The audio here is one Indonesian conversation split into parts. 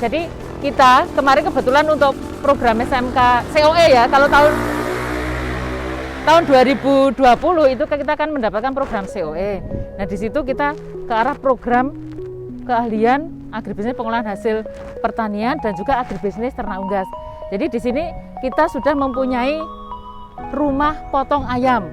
Jadi kita kemarin kebetulan untuk program SMK COE ya, kalau tahun 2020 itu kita kan mendapatkan program COE. Nah di situ kita ke arah program keahlian agribisnis pengolahan hasil pertanian dan juga agribisnis ternak unggas. Jadi di sini kita sudah mempunyai rumah potong ayam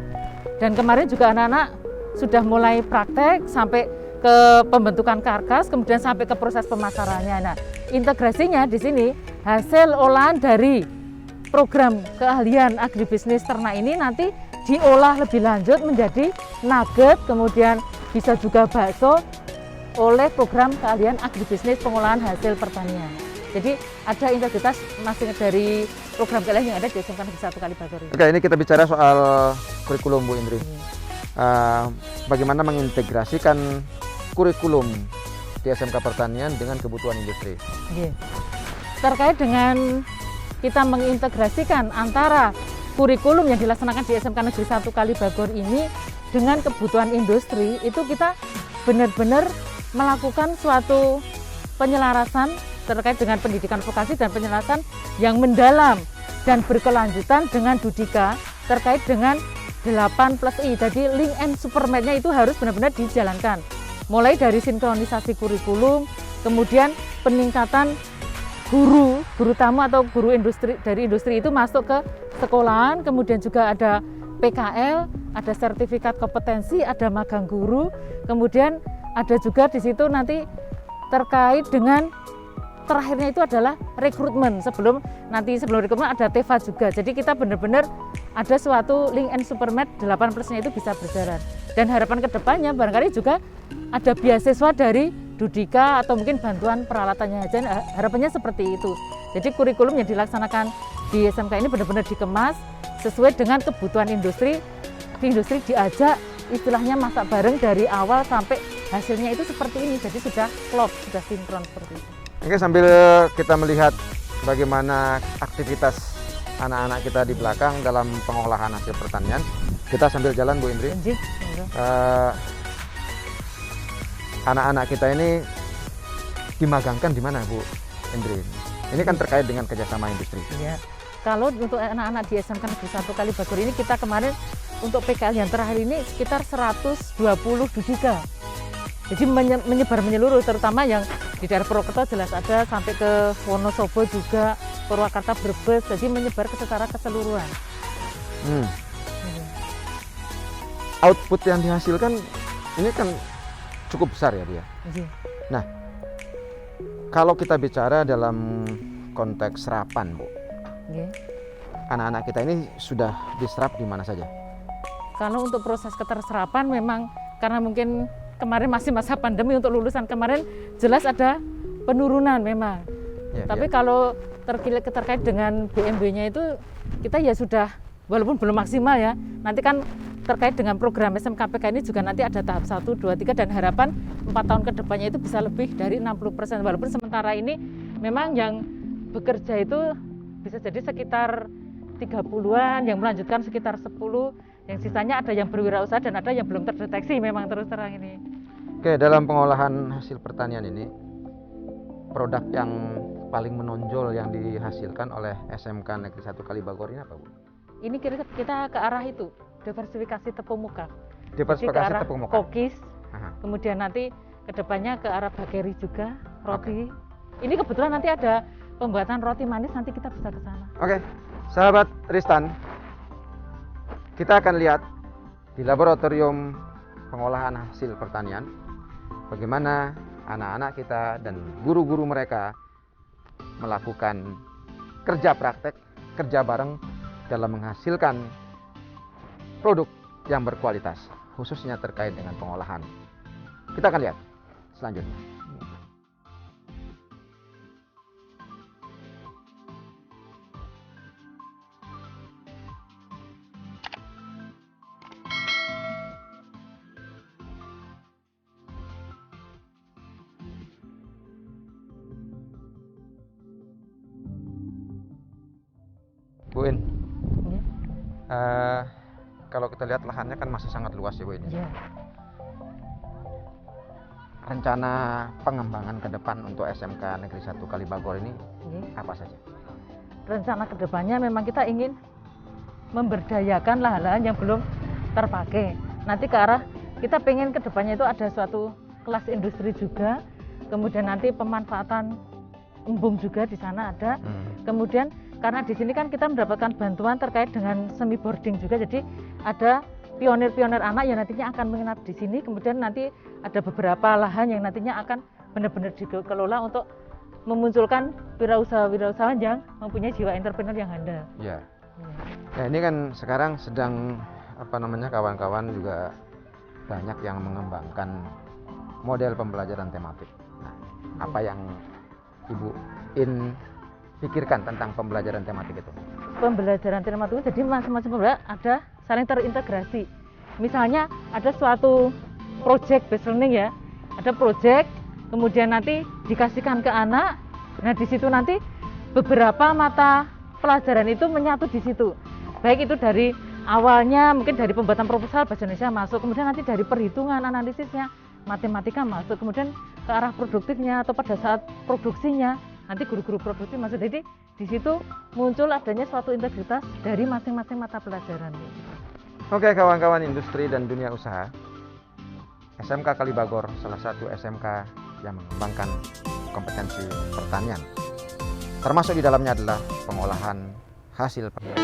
dan kemarin juga anak-anak sudah mulai praktek sampai ke pembentukan karkas, kemudian sampai ke proses pemasarannya. Nah integrasinya di sini hasil olahan dari program keahlian agribisnis ternak ini nanti diolah lebih lanjut menjadi nugget, kemudian bisa juga bakso oleh program keahlian agribisnis pengolahan hasil pertanian. Jadi ada integritas masing dari program keahlian yang ada di SMK Negeri 1 Kalibagor. Oke, ini kita bicara soal kurikulum Bu Indri. Bagaimana mengintegrasikan kurikulum di SMK Pertanian dengan kebutuhan industri? Terkait dengan kita mengintegrasikan antara kurikulum yang dilaksanakan di SMK Negeri 1 Kalibagor ini dengan kebutuhan industri, itu kita benar-benar melakukan suatu penyelarasan terkait dengan pendidikan vokasi dan penyelarasan yang mendalam dan berkelanjutan dengan Dudika terkait dengan 8+I. Jadi link and supermatnya itu harus benar-benar dijalankan. Mulai dari sinkronisasi kurikulum, kemudian peningkatan guru tamu atau guru industri dari industri itu masuk ke sekolahan, kemudian juga ada PKL, ada sertifikat kompetensi, ada magang guru, kemudian ada juga di situ nanti terkait dengan terakhirnya itu adalah rekrutmen. Sebelum rekrutmen ada TEVA juga. Jadi kita benar-benar ada suatu link and supermat 8+nya itu bisa berjalan. Dan harapan kedepannya barangkali juga ada beasiswa dari Dudika atau mungkin bantuan peralatannya aja. Harapannya seperti itu. Jadi kurikulum yang dilaksanakan di SMK ini benar-benar dikemas sesuai dengan kebutuhan industri. Industri diajak istilahnya masak bareng dari awal sampai hasilnya itu seperti ini, jadi sudah klop, sudah sinkron seperti itu. Oke, sambil kita melihat bagaimana aktivitas anak-anak kita di belakang dalam pengolahan hasil pertanian, kita sambil jalan Bu Indri. Anak-anak kita ini dimagangkan di mana Bu Indri? Ini kan terkait dengan kerjasama industri. Ya. Kalau untuk anak-anak di SMK Negeri 1 Kalibagor ini kita kemarin untuk PKL yang terakhir ini sekitar 120 Dudika. Jadi menyeluruh, terutama yang di daerah Purwokerto jelas ada, sampai ke Wonosobo juga, Purwakarta, Brebes, jadi menyebar secara keseluruhan. Output yang dihasilkan ini kan cukup besar ya Bu ya. Nah, kalau kita bicara dalam konteks serapan Bu, anak-anak kita ini sudah diserap di mana saja? Kalau untuk proses keterserapan memang karena mungkin kemarin masih masa pandemi, untuk lulusan kemarin jelas ada penurunan memang. Tapi kalau terkait dengan BMB-nya itu kita ya sudah, walaupun belum maksimal ya, nanti kan terkait dengan program SMKPK ini juga nanti ada tahap 1, 2, 3 dan harapan 4 tahun ke depannya itu bisa lebih dari 60%. Walaupun sementara ini memang yang bekerja itu bisa jadi sekitar 30-an, yang melanjutkan sekitar 10, yang sisanya ada yang berwirausaha dan ada yang belum terdeteksi memang terus terang ini. Oke, dalam pengolahan hasil pertanian ini, produk yang paling menonjol yang dihasilkan oleh SMK Negeri 1 Kalibagor ini apa Bu? Ini kita ke arah itu, diversifikasi tepung muka. Diversifikasi tepung muka. Kokis, kemudian nanti kedepannya ke arah bakeri juga, roti. Ini kebetulan nanti ada pembuatan roti manis, nanti kita bisa ke sana. Oke, sahabat Ristan, kita akan lihat di laboratorium pengolahan hasil pertanian bagaimana anak-anak kita dan guru-guru mereka melakukan kerja praktek, kerja bareng dalam menghasilkan produk yang berkualitas, khususnya terkait dengan pengolahan. Kita akan lihat selanjutnya. Bu In, kalau kita lihat lahannya kan masih sangat luas ya Bu ini. rencana pengembangan ke depan untuk SMK Negeri 1 Kalibagor ini apa saja? Rencana kedepannya memang kita ingin memberdayakan lahan-lahan yang belum terpakai. Nanti ke arah kita pengen kedepannya itu ada suatu kelas industri juga, kemudian nanti pemanfaatan embung juga di sana ada. Kemudian karena di sini kan kita mendapatkan bantuan terkait dengan semi boarding juga, jadi ada pionir-pionir anak yang nantinya akan menginap di sini. Kemudian nanti ada beberapa lahan yang nantinya akan benar-benar dikelola untuk memunculkan wirausaha-wirausahaan yang mempunyai jiwa entrepreneur yang handal. Ya. Nah, ini kan sekarang sedang kawan-kawan juga banyak yang mengembangkan model pembelajaran tematik. Nah, apa yang Ibu In pikirkan tentang pembelajaran tematik itu? Pembelajaran tematik itu jadi macam-macam, ada saling terintegrasi. Misalnya ada suatu project based learning ya, ada project, kemudian nanti dikasihkan ke anak. Nah di situ nanti beberapa mata pelajaran itu menyatu di situ. Baik itu dari awalnya mungkin dari pembuatan proposal bahasa Indonesia masuk, kemudian nanti dari perhitungan analisisnya, matematika masuk, kemudian ke arah produktifnya atau pada saat produksinya nanti guru-guru produktif masuk. Jadi di situ muncul adanya suatu integritas dari masing-masing mata pelajaran. Oke kawan-kawan industri dan dunia usaha, SMK Kalibagor salah satu SMK yang mengembangkan kompetensi pertanian. Termasuk di dalamnya adalah pengolahan hasil pertanian.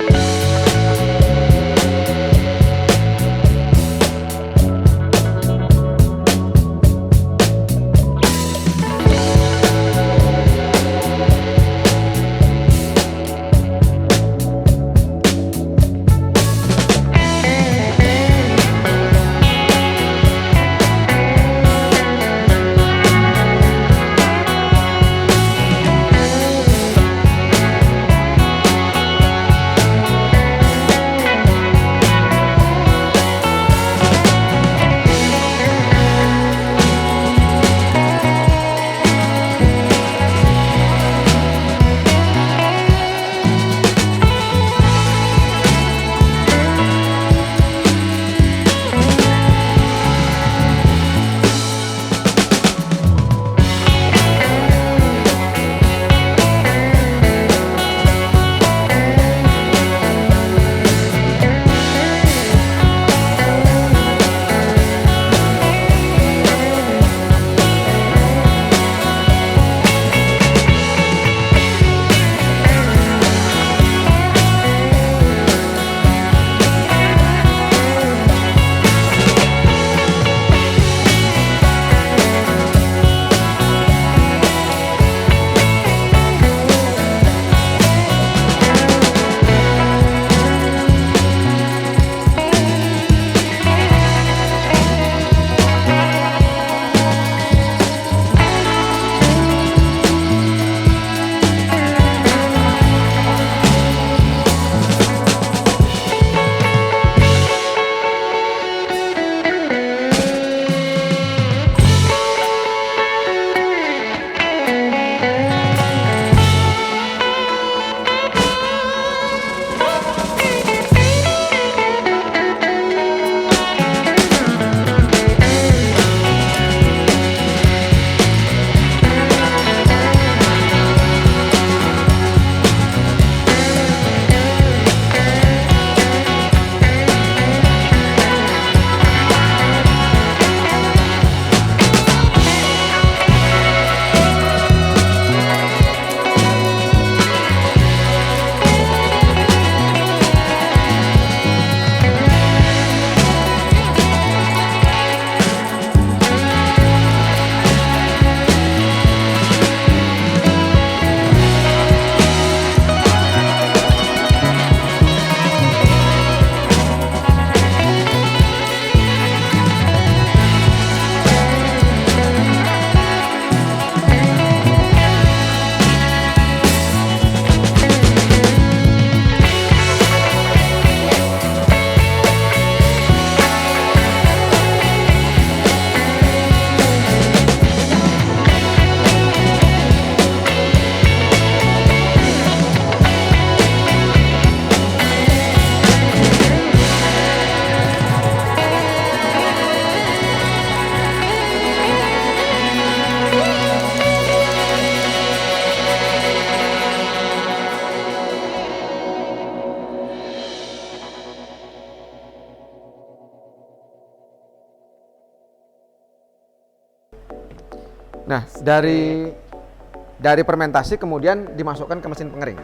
Nah, dari fermentasi kemudian dimasukkan ke mesin pengering.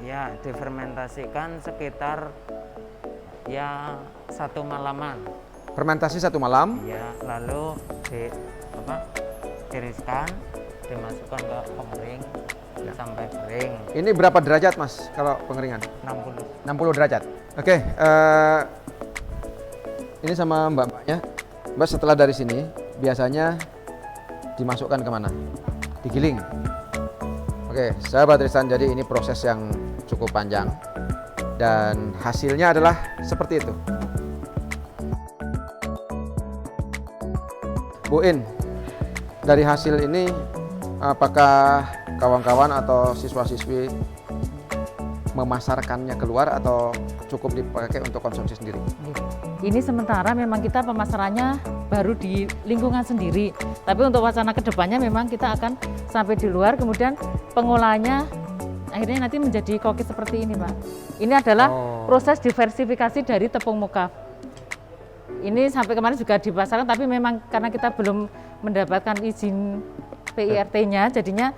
Ya, difermentasikan sekitar ya 1 malaman. Fermentasi 1 malam. Ya, lalu tiriskan, dimasukkan ke pengering sampai kering. Ini berapa derajat Mas kalau pengeringan? 60 derajat. Oke, ini sama mbak-mbaknya. Mbak, setelah dari sini biasanya dimasukkan kemana? Digiling. Oke, sahabat Tristan, jadi ini proses yang cukup panjang dan hasilnya adalah seperti itu. Bu In, dari hasil ini apakah kawan-kawan atau siswa-siswi memasarkannya keluar atau cukup dipakai untuk konsumsi sendiri? Ini sementara memang kita pemasarannya baru di lingkungan sendiri. Tapi untuk wacana kedepannya memang kita akan sampai di luar, kemudian pengolahannya akhirnya nanti menjadi koki seperti ini, Pak. Ini adalah proses diversifikasi dari tepung mokaf. Ini sampai kemarin juga dipasarkan, tapi memang karena kita belum mendapatkan izin PIRT-nya, jadinya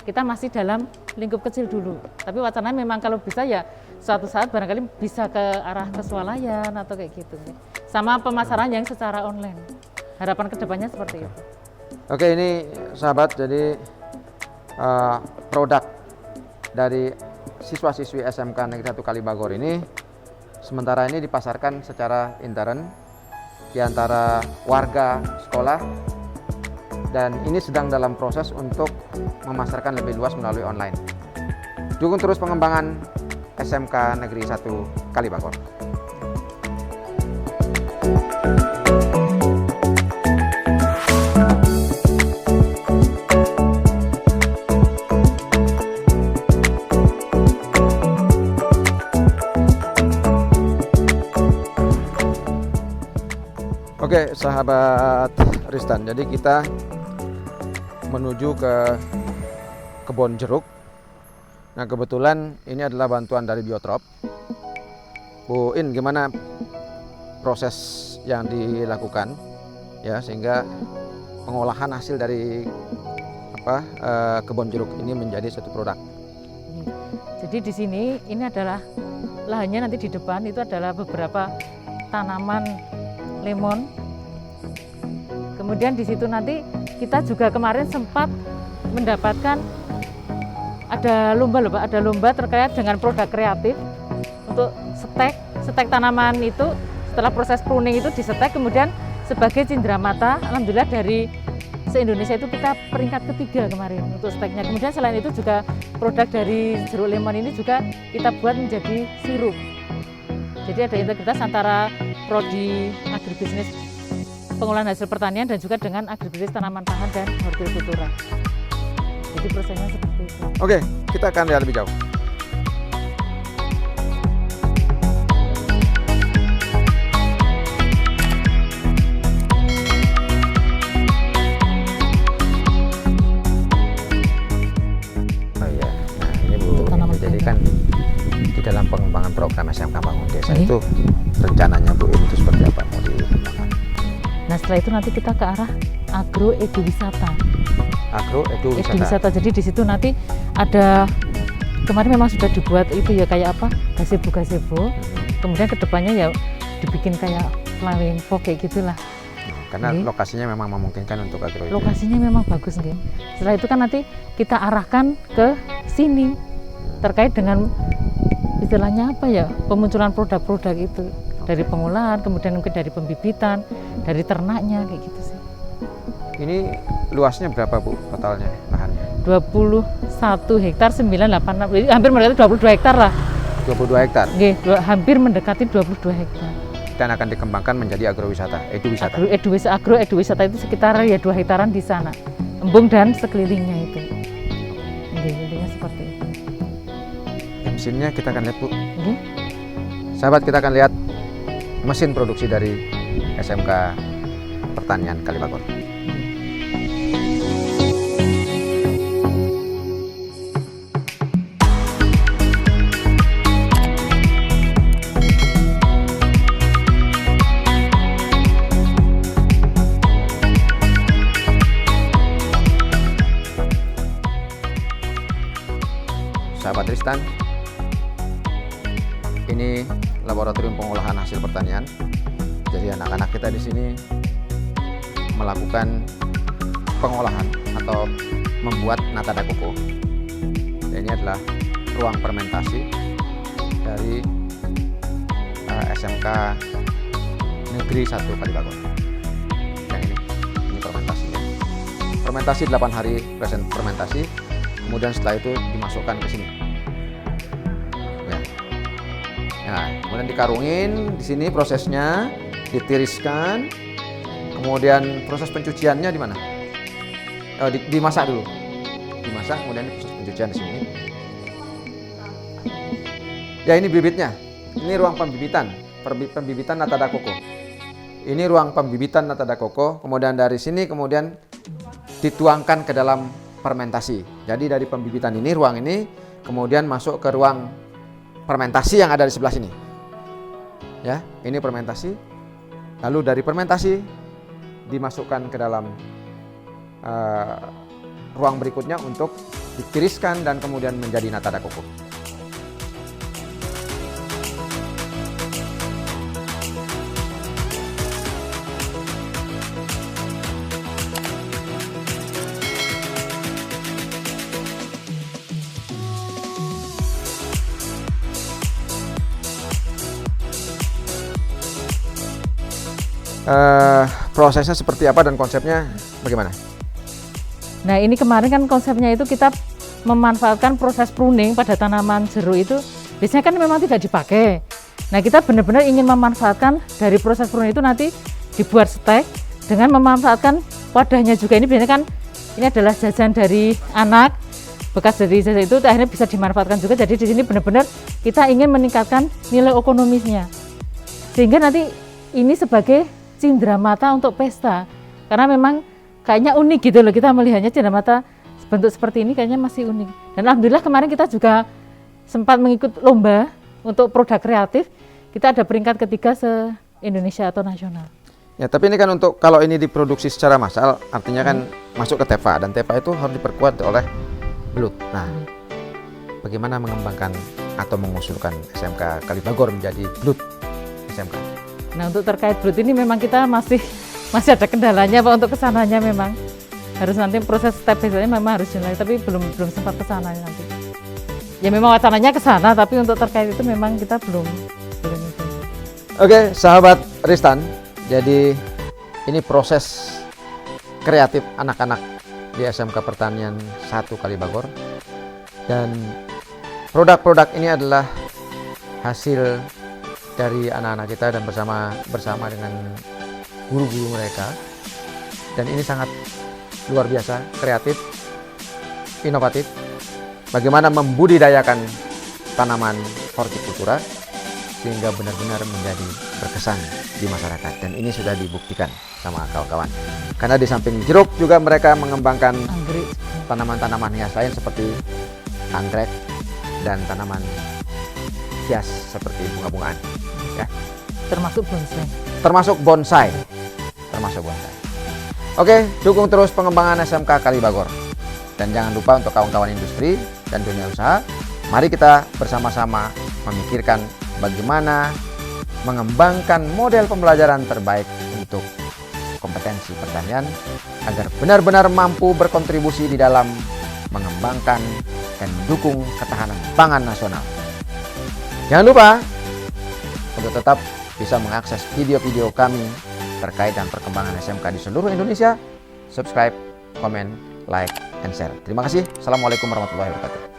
kita masih dalam lingkup kecil dulu. Tapi wacananya memang kalau bisa ya suatu saat barangkali bisa ke arah kesualayan atau kayak gitu. Sama pemasaran yang secara online. Harapan kedepannya seperti itu. Oke, ini sahabat, jadi produk dari siswa-siswi SMK Negeri 1 Kalibagor ini sementara ini dipasarkan secara intern di antara warga sekolah, dan ini sedang dalam proses untuk memasarkan lebih luas melalui online. Dukung terus pengembangan SMK Negeri 1 Kalibagor. Oke, sahabat Ristan, jadi kita menuju ke kebun jeruk. Nah, kebetulan ini adalah bantuan dari Biotrop. Bu In, gimana proses yang dilakukan ya sehingga pengolahan hasil dari kebun jeruk ini menjadi satu produk? Jadi di sini ini adalah lahannya, nanti di depan itu adalah beberapa tanaman lemon. Kemudian di situ nanti kita juga kemarin sempat mendapatkan ada lomba terkait dengan produk kreatif untuk stek tanaman itu. Setelah proses pruning itu disetek, kemudian sebagai cindramata, alhamdulillah dari se-Indonesia itu kita peringkat ketiga kemarin untuk steknya. Kemudian selain itu juga produk dari jeruk lemon ini juga kita buat menjadi sirup. Jadi ada integritas antara prodi agribisnis pengolahan hasil pertanian dan juga dengan agribisnis tanaman pangan dan hortikultura. Jadi prosesnya seperti itu. Oke, kita akan lihat lebih jauh. Oh iya, nah ini Bu, jadi kan di dalam pengembangan program SMK Bangun Desa itu rencananya Bu ini itu seperti apa mau dikembangkan? Nah, setelah itu nanti kita ke arah agroekowisata. Agroekowisata. Jadi di situ nanti ada, kemarin memang sudah dibuat itu ya kayak apa, gazebo. Kemudian kedepannya ya dibikin kayak flowering fog kayak gitulah. Karena lokasinya memang memungkinkan untuk agroekowisata. Lokasinya memang bagus nih. Setelah itu kan nanti kita arahkan ke sini terkait dengan istilahnya apa ya, pemunculan produk-produk itu dari pengolahan, kemudian mungkin dari pembibitan, dari ternaknya kayak gitu sih. Ini luasnya berapa Bu totalnya lahannya? 21 hektar 986, jadi hampir mendekati 22 hektar lah. 22 hektar? Nggih, hampir mendekati 22 hektar. Dan akan dikembangkan menjadi agrowisata, eduwisata. Agroekowisata itu sekitar ya 2 hektaran di sana, embung dan sekelilingnya itu. Intinya seperti itu. Mesinnya kita akan lihat Bu. Nggih. Sahabat, kita akan lihat mesin produksi dari SMK Pertanian Kalibagor. sahabat Tristan, ini laboratorium pengolahan hasil pertanian. Jadi anak-anak kita di sini melakukan pengolahan atau membuat nata de coco. Dan ini adalah ruang fermentasi dari SMK Negeri 1 Kalibagor. Yang ini fermentasinya. Fermentasi 8 hari fermentasi, kemudian setelah itu dimasukkan ke sini. Ya. Nah, kemudian dikarungin di sini prosesnya, ditiriskan, kemudian proses pencuciannya di mana? Dimasak dulu, dimasak, kemudian proses pencucian di sini. Ya, ini bibitnya. Ini ruang pembibitan nata de coco. Ini ruang pembibitan nata de coco. Kemudian dari sini kemudian dituangkan ke dalam fermentasi. Jadi dari pembibitan ini, ruang ini, kemudian masuk ke ruang fermentasi yang ada di sebelah sini. Ya, ini fermentasi. Lalu dari fermentasi dimasukkan ke dalam ruang berikutnya untuk ditiriskan dan kemudian menjadi nata de coco. Prosesnya seperti apa dan konsepnya bagaimana? Nah, ini kemarin kan konsepnya itu kita memanfaatkan proses pruning pada tanaman jeruk itu biasanya kan memang tidak dipakai. Nah, kita benar-benar ingin memanfaatkan dari proses pruning itu nanti dibuat stek dengan memanfaatkan wadahnya juga. Ini biasanya kan ini adalah jajan dari anak, bekas dari jajan itu akhirnya bisa dimanfaatkan juga. Jadi di sini benar-benar kita ingin meningkatkan nilai ekonomisnya. Sehingga nanti ini sebagai cindera mata untuk pesta. Karena memang kayaknya unik gitu loh, kita melihatnya cindera mata bentuk seperti ini kayaknya masih unik. Dan alhamdulillah kemarin kita juga sempat mengikut lomba untuk produk kreatif. Kita ada peringkat ketiga se-Indonesia atau nasional. Ya, tapi ini kan untuk kalau ini diproduksi secara massal, artinya kan masuk ke TEPA, dan TEPA itu harus diperkuat oleh belut. Nah, bagaimana mengembangkan atau mengusulkan SMK Kalibagor menjadi belut SMK? Nah, untuk terkait belut ini memang kita masih ada kendalanya Pak, untuk kesananya memang harus nanti proses step biasanya memang harus jalan, tapi belum sempat kesana nanti. Ya memang wacananya kesana, tapi untuk terkait itu memang kita belum itu. Oke, sahabat Ristan, jadi ini proses kreatif anak-anak di SMK Pertanian 1 Kalibagor, dan produk-produk ini adalah hasil dari anak-anak kita dan bersama dengan guru-guru mereka, dan ini sangat luar biasa, kreatif, inovatif. Bagaimana membudidayakan tanaman hortikultura sehingga benar-benar menjadi berkesan di masyarakat, dan ini sudah dibuktikan sama kawan-kawan. Karena di samping jeruk juga mereka mengembangkan Anggrek, tanaman-tanaman hias lain seperti anggrek dan tanaman hias seperti bunga-bungaan, ya. termasuk bonsai. Termasuk bonsai. Oke, dukung terus pengembangan SMK Kalibagor. Dan jangan lupa untuk kawan-kawan industri dan dunia usaha, mari kita bersama-sama memikirkan bagaimana mengembangkan model pembelajaran terbaik untuk kompetensi pertanian agar benar-benar mampu berkontribusi di dalam mengembangkan dan mendukung ketahanan pangan nasional. Jangan lupa untuk tetap bisa mengakses video-video kami terkait dengan perkembangan SMK di seluruh Indonesia. Subscribe, komen, like, and share. Terima kasih. Assalamualaikum warahmatullahi wabarakatuh.